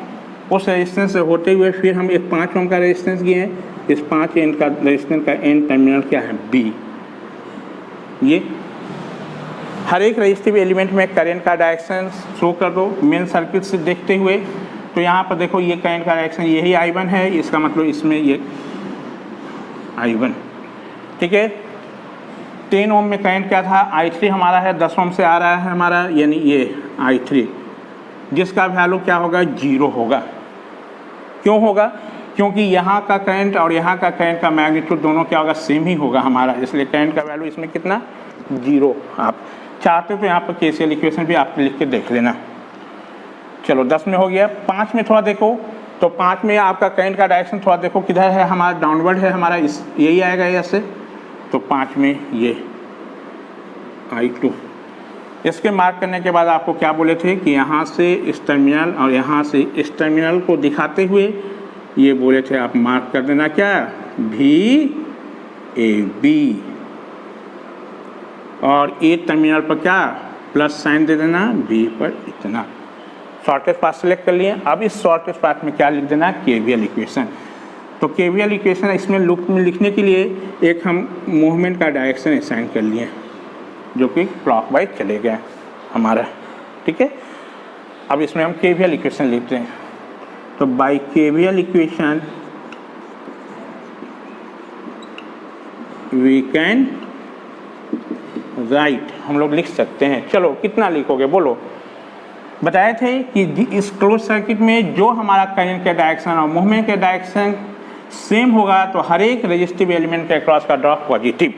उस रेजिस्टेंस से होते हुए फिर हम एक 5 ओम का रेजिस्टेंस गए, इस 5 एन का रेजिस्टेंस का एन टर्मिनल क्या है B। ये हर एक रजिस्टिव एलिमेंट में करंट का डायरेक्शन शो कर दो मेन सर्किट से देखते हुए। तो यहाँ पर देखो ये करंट का डायरेक्शन यही I1 है, इसका मतलब इसमें ये I1, ठीक है। 10 ओम में करंट क्या था, I3 हमारा है 10 ओम से आ रहा है हमारा, यानी ये I3, जिसका वैल्यू क्या होगा 0 होगा। क्यों होगा, क्योंकि यहाँ का करंट और यहाँ का करंट का मैग्नीट्यूड दोनों क्या होगा, सेम ही होगा हमारा, इसलिए करंट का वैल्यू इसमें कितना 0। आप चाहते तो यहाँ पर KCL इक्वेशन भी आप लिख के देख लेना। चलो 10 में हो गया। 5 में थोड़ा देखो, तो 5 में आपका करंट का डायरेक्शन थोड़ा देखो किधर है, हमारा डाउनवर्ड है हमारा, इस यही आएगा ऐसे। तो 5 में ये I2। इसके मार्क करने के बाद आपको क्या बोले थे कि यहाँ से इस टर्मिनल और यहाँ से इस टर्मिनल को दिखाते हुए ये बोले थे आप मार्क कर देना क्या, VAB, और ए टर्मिनल पर क्या प्लस साइन दे देना, B पर इतना। शॉर्टेस्ट पाथ सेलेक्ट कर लिए। अब इस शॉर्टेस्ट पाथ में क्या लिख देना, KVL इक्वेशन। तो KVL इक्वेशन इसमें लूप में लिखने के लिए एक हम मूवमेंट का डायरेक्शन असाइन कर लिए जो कि क्लॉकवाइज चले गए हमारा, ठीक है। अब इसमें हम KVL इक्वेशन लिखते हैं। तो by KVL equation we can write, हम लोग लिख सकते हैं। चलो कितना लिखोगे बोलो। बताए थे कि इस क्लोज सर्किट में जो हमारा करंट का डायरेक्शन और मूवमेंट का डायरेक्शन सेम होगा तो हर एक रेजिस्टिव एलिमेंट के अक्रॉस का ड्रॉप पॉजिटिव।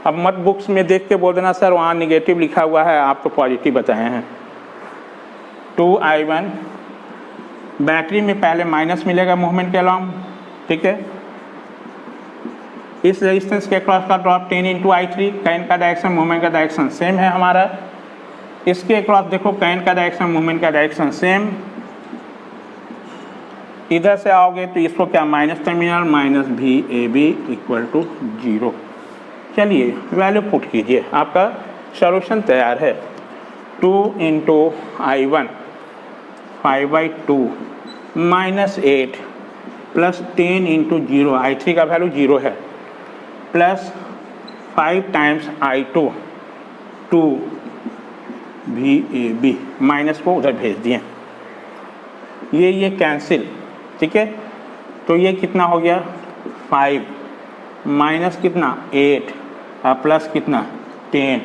अब मत बुक्स में देख के बोल देना सर वहाँ निगेटिव लिखा हुआ है, आप तो पॉजिटिव बताए हैं। 2I1, बैटरी में पहले माइनस मिलेगा मूवमेंट के अलॉन्ग, ठीक है। इस रेजिस्टेंस के अक्रॉस का ड्रॉप 10 × I3, करंट का डायरेक्शन मूवमेंट का डायरेक्शन सेम है हमारा। इसके अक्रॉस देखो करंट का डायरेक्शन मूवमेंट का डायरेक्शन सेम। इधर से आओगे तो इसको क्या माइनस टर्मिनल माइनस VAB = 0। चलिए वैल्यू पुट कीजिए, आपका सॉल्यूशन तैयार है। 2 × I1 5/2 -8 प्लस 10 × 0, I3 का वैल्यू 0 है, plus 5 times I2 2 VAB, minus को उधर भेज दिए, ये कैंसिल, ठीक है। तो ये कितना हो गया 5 माइनस कितना 8 और प्लस कितना 10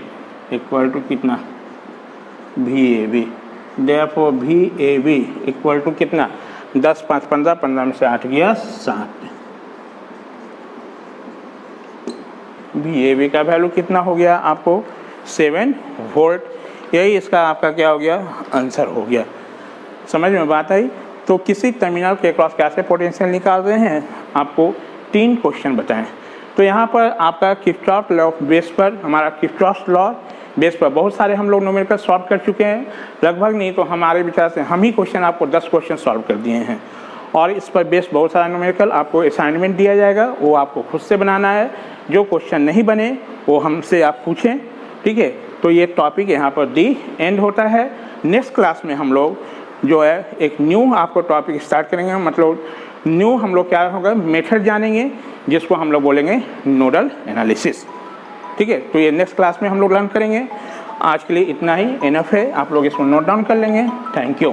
= कितना VAB। देयरफॉर VAB = कितना 10 5 15, 15 में से 8 गया 7। VAB का वैल्यू कितना हो गया आपको 7 वोल्ट। यही इसका आपका क्या हो गया आंसर हो गया। समझ में बात आई। तो किसी टर्मिनल के क्रॉस कैसे पोटेंशियल निकाल रहे हैं, आपको 3 क्वेश्चन बताएं। तो यहाँ पर आपका किरचॉफ लॉ बेस पर, हमारा किरचॉफ लॉ बेस पर बहुत सारे हम लोग न्यूमेरिकल सॉल्व कर चुके हैं, लगभग नहीं तो हमारे विचार से हम ही क्वेश्चन आपको 10 क्वेश्चन सॉल्व कर दिए हैं। और इस पर बेस बहुत सारा न्यूमेरिकल आपको असाइनमेंट दिया जाएगा, वो आपको खुद से बनाना है। जो क्वेश्चन नहीं बने वो हमसे आप पूछें, ठीक है। तो ये टॉपिक यहाँ पर दी एंड होता है। नेक्स्ट क्लास में हम लोग जो है एक न्यू आपको टॉपिक स्टार्ट करेंगे, मतलब न्यू हम लोग क्या होगा मेथड जानेंगे जिसको हम लोग बोलेंगे नोडल एनालिसिस, ठीक है। तो ये नेक्स्ट क्लास में हम लोग लर्न करेंगे। आज के लिए इतना ही इनफ है, आप लोग इसको नोट डाउन कर लेंगे। Thank you.